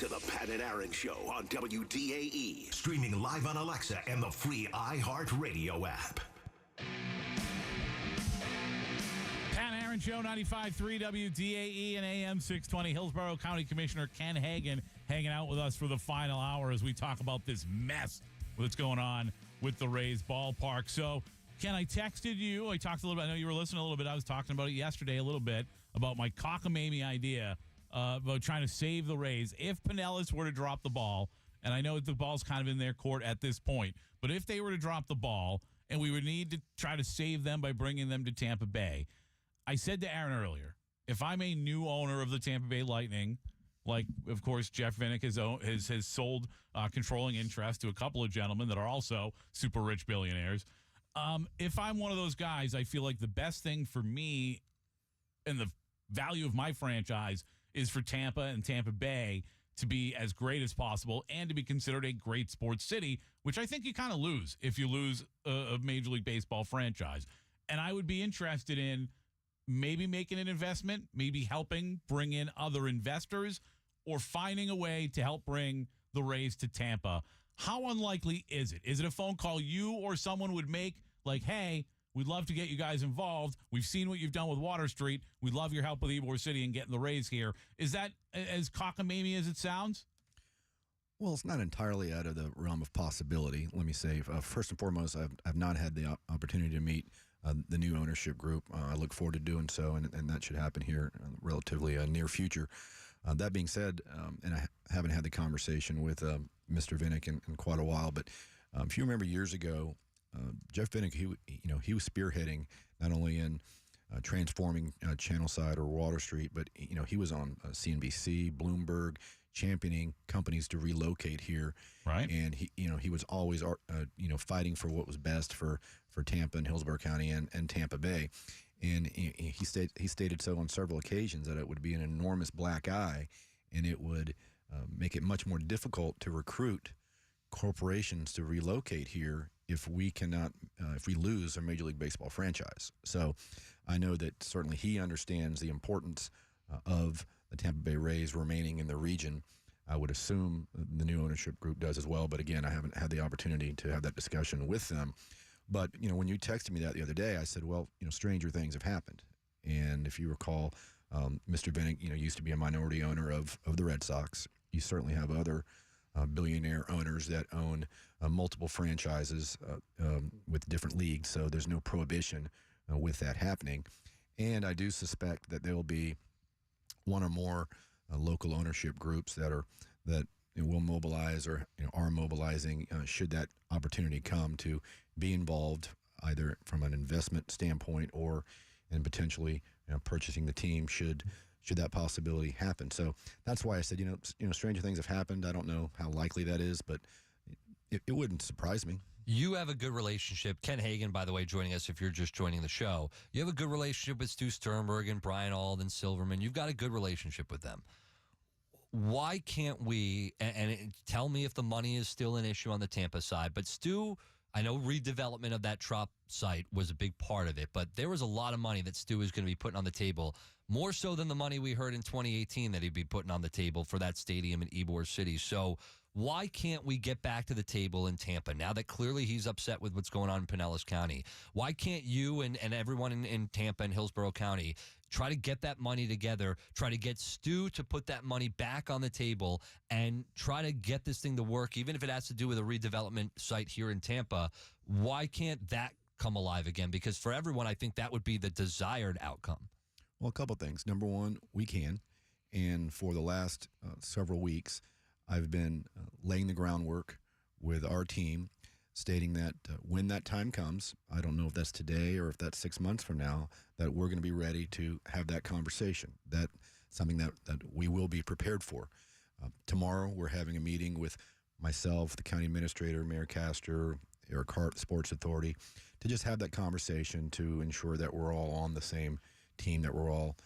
to the Pat and Aaron Show on WDAE. Streaming live on Alexa and the free iHeart Radio app. Pat and Aaron Show, 95.3 WDAE and AM620. Hillsborough County Commissioner Ken Hagan hanging out with us for the final hour as we talk about this mess that's going on with the Rays ballpark. So, Ken, I texted you. I talked a little bit. I know you were listening a little bit. I was talking about it yesterday a little bit about my cockamamie idea about trying to save the Rays if Pinellas were to drop the ball. And I know the ball's kind of in their court at this point. But if they were to drop the ball and we would need to try to save them by bringing them to Tampa Bay, I said to Aaron earlier, if I'm a new owner of the Tampa Bay Lightning, like, of course, Jeff Vinik has sold controlling interest to a couple of gentlemen that are also super rich billionaires. If I'm one of those guys, I feel like the best thing for me and the value of my franchise is for Tampa and Tampa Bay to be as great as possible and to be considered a great sports city, which I think you kind of lose if you lose a Major League Baseball franchise. And I would be interested in maybe making an investment, maybe helping bring in other investors, or finding a way to help bring the Rays to Tampa. How unlikely is it? Is it a phone call you or someone would make, like, hey, we'd love to get you guys involved. We've seen what you've done with Water Street. We'd love your help with Ybor City and getting the Rays here. Is that as cockamamie as it sounds? Well, it's not entirely out of the realm of possibility. Let me say, first and foremost, I've not had the opportunity to meet the new ownership group. I look forward to doing so, and that should happen here in relatively near future. That being said, and I haven't had the conversation with Mr. Vinik in quite a while, but if you remember years ago, Jeff Vinik, he was spearheading not only in transforming Channelside or Water Street, but he was on CNBC, Bloomberg, championing companies to relocate here. Right. And he was always fighting for what was best for Tampa and Hillsborough County and Tampa Bay. And he stated so on several occasions that it would be an enormous black eye, and it would make it much more difficult to recruit corporations to relocate here if we lose a Major League Baseball franchise. So I know that certainly he understands the importance of the Tampa Bay Rays remaining in the region. I would assume the new ownership group does as well, but again, I haven't had the opportunity to have that discussion with them. But when you texted me that the other day, I said, well, stranger things have happened. And if you recall, Mr. Vinik, used to be a minority owner of the Red Sox. You certainly have other billionaire owners that own multiple franchises with different leagues, so there's no prohibition with that happening. And I do suspect that there will be one or more local ownership groups that will mobilize or are mobilizing should that opportunity come to be involved either from an investment standpoint or in potentially purchasing the team should that possibility happen. So that's why I said, stranger things have happened. I don't know how likely that is, but it wouldn't surprise me. You have a good relationship. Ken Hagan, by the way, joining us if you're just joining the show. You have a good relationship with Stu Sternberg and Brian Auld and Silverman. You've got a good relationship with them. Why can't we, and tell me if the money is still an issue on the Tampa side, but Stu, I know redevelopment of that Trop site was a big part of it, but there was a lot of money that Stu is going to be putting on the table, more so than the money we heard in 2018 that he'd be putting on the table for that stadium in Ybor City. So why can't we get back to the table in Tampa now that clearly he's upset with what's going on in Pinellas County? Why can't you and everyone in Tampa and Hillsborough County try to get that money together, try to get Stu to put that money back on the table and try to get this thing to work, even if it has to do with a redevelopment site here in Tampa? Why can't that come alive again? Because for everyone, I think that would be the desired outcome. Well, a couple of things. Number one, we can. And for the last several weeks, I've been laying the groundwork with our team, stating that when that time comes, I don't know if that's today or if that's 6 months from now, that we're going to be ready to have that conversation. That's something that we will be prepared for. Tomorrow, we're having a meeting with myself, the county administrator, Mayor Castor, Eric Hart, the Sports Authority, to just have that conversation to ensure that we're all on the same team, that we're all,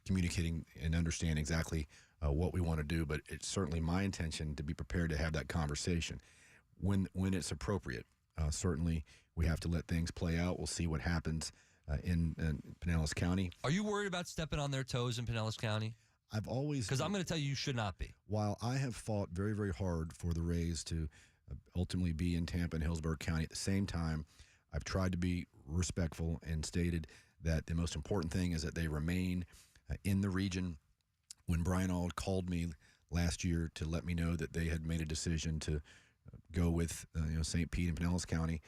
communicating and understand exactly what we want to do. But it's certainly my intention to be prepared to have that conversation when it's appropriate. Certainly, we have to let things play out. We'll see what happens in Pinellas County. Are you worried about stepping on their toes in Pinellas County? I've always, Because I'm going to tell you should not be. while I have fought very, very hard for the Rays to ultimately be in Tampa and Hillsborough County, at the same time, I've tried to be respectful and stated that the most important thing is that they remain in the region. When Brian Auld called me last year to let me know that they had made a decision to go with St. Pete and Pinellas County,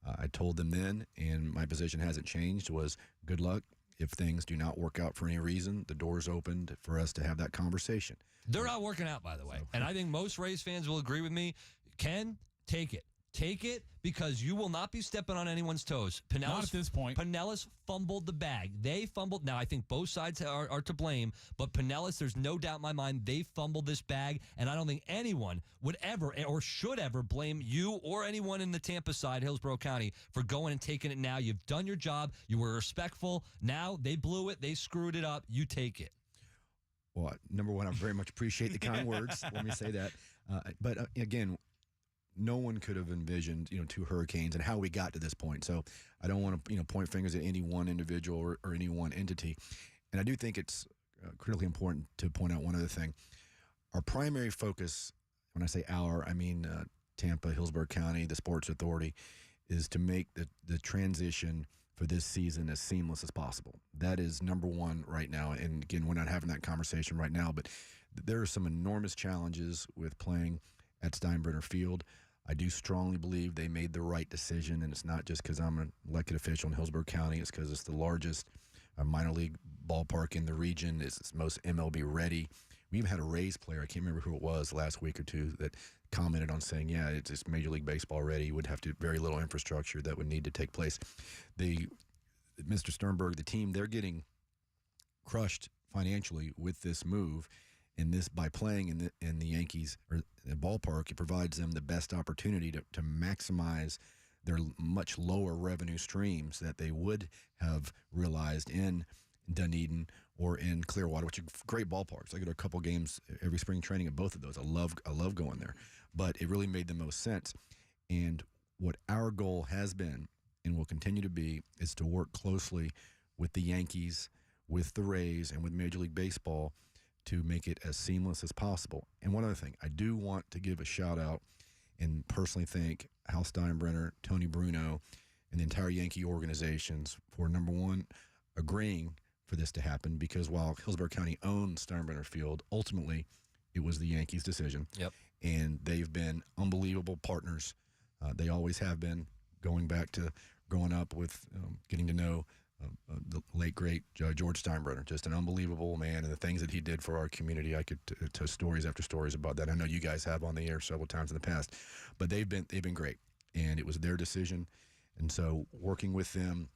I told them then, and my position hasn't changed, was good luck. If things do not work out for any reason, the door's opened for us to have that conversation. They're not working out, by the way. And I think most Rays fans will agree with me. Ken, take it. Take it, because you will not be stepping on anyone's toes. Not at this point. Pinellas fumbled the bag. They fumbled. Now, I think both sides are to blame, but Pinellas, there's no doubt in my mind, they fumbled this bag, and I don't think anyone would ever or should ever blame you or anyone in the Tampa side, Hillsborough County, for going and taking it now. You've done your job. You were respectful. Now they blew it. They screwed it up. You take it. Well, number one, I very much appreciate the kind words. Let me say that. But again, no one could have envisioned, 2 hurricanes and how we got to this point. So I don't want to, point fingers at any one individual or any one entity. And I do think it's critically important to point out one other thing. Our primary focus, when I say our, I mean Tampa, Hillsborough County, the Sports Authority, is to make the transition for this season as seamless as possible. That is number one right now. And again, we're not having that conversation right now, but there are some enormous challenges with playing at Steinbrenner Field. I do strongly believe they made the right decision, and it's not just because I'm an elected official in Hillsborough County. It's because it's the largest minor league ballpark in the region. It's most MLB ready. We even had a Rays player, I can't remember who it was, last week or two, that commented on saying, yeah, it's Major League Baseball ready. You would have to very little infrastructure that would need to take place. Mr. Sternberg, the team, they're getting crushed financially with this move. And this, by playing in the Yankees or the ballpark, it provides them the best opportunity to maximize their much lower revenue streams that they would have realized in Dunedin or in Clearwater, which are great ballparks. I go to a couple games every spring training at both of those. I love going there, but it really made the most sense. And what our goal has been and will continue to be is to work closely with the Yankees, with the Rays, and with Major League Baseball to make it as seamless as possible. And one other thing, I do want to give a shout out and personally thank Hal Steinbrenner, Tony Bruno, and the entire Yankee organizations for, number one, agreeing for this to happen, because while Hillsborough County owned Steinbrenner Field, ultimately it was the Yankees' decision. Yep. And they've been unbelievable partners. They always have been, going back to growing up with getting to know the late, great George Steinbrenner, just an unbelievable man, and the things that he did for our community. I could tell stories after stories about that. I know you guys have on the air several times in the past, but they've been great, and it was their decision. And so working with them,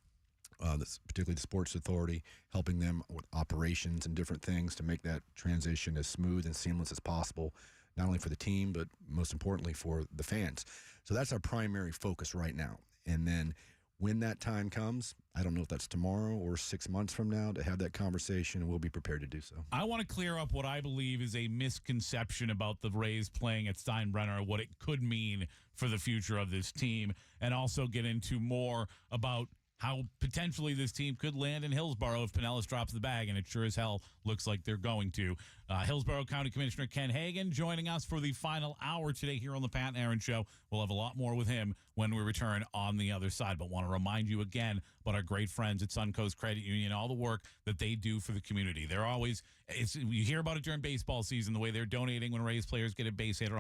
particularly the Sports Authority, helping them with operations and different things to make that transition as smooth and seamless as possible, not only for the team, but most importantly for the fans. So that's our primary focus right now. And then when that time comes, I don't know if that's tomorrow or 6 months from now, to have that conversation, and we'll be prepared to do so. I want to clear up what I believe is a misconception about the Rays playing at Steinbrenner, what it could mean for the future of this team, and also get into more about how potentially this team could land in Hillsborough if Pinellas drops the bag, and it sure as hell looks like they're going to. Hillsborough County Commissioner Ken Hagan joining us for the final hour today here on the Pat and Aaron Show. We'll have a lot more with him when we return on the other side, but want to remind you again about our great friends at Suncoast Credit Union, all the work that they do for the community. They're always, you hear about it during baseball season, the way they're donating when Rays players get a base hit